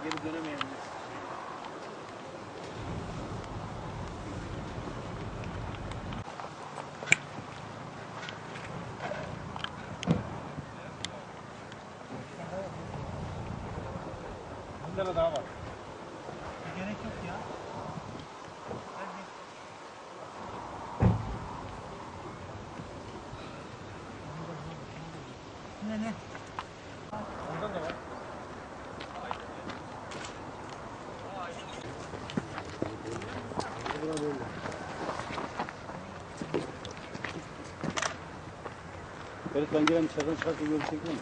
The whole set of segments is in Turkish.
geri dönemeyenler. Bir tane daha var. Gerek yok ya. Ne? Ondan da var. Evet, ben gelen içeriden çıkarsa görüşecek miyim?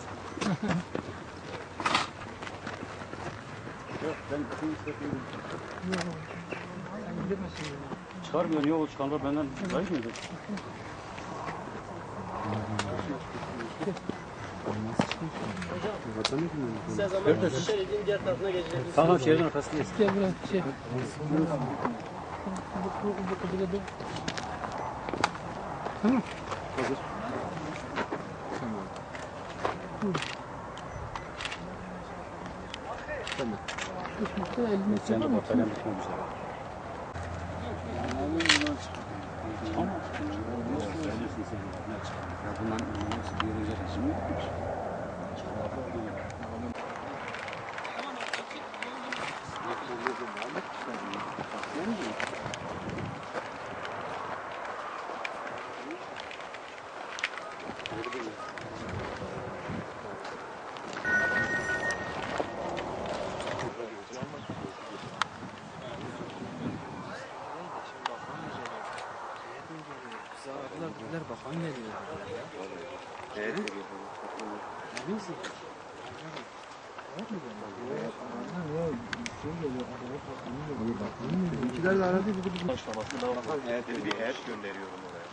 Yok, ben kim istedim? Yok. Sen gidemezsin. Çıkarmıyor, niye o çıkanlar benden zayıf mıydı? Size zaman şeridin diğer tarafına geçeceksiniz. Tamam, şehrin arkasındayız. Gel buraya şey. Bu. Tamam. Hazır. Tamam. Düşmüşte eline Sen de çabuk. bakalım bitmek üzere. Ama söylesin sen ne çıkar? Ya bundan nasıl bir yere şimdi yokmuş. Bunlar bakan geliyor. Evet. Neyse. İkiler de aradı. Bir heyet gönderiyorum oraya.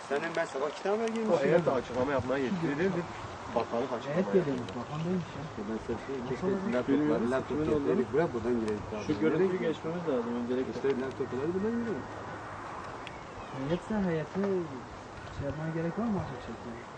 Senin ben sabah kitap vergiyim. O heyet de açıklama yapmaya yetkilidir. Bakanlık açıklama Evet geliyormuş. Bakan değilmiş ya. Ben sırf laptopları buraya buradan girelim. Şu görüntüyü geçmemiz lazım öncelikle. İşte laptopları buradan girelim. Heyetse heyeti şey yapmaya gerek var mı artık çekmeye?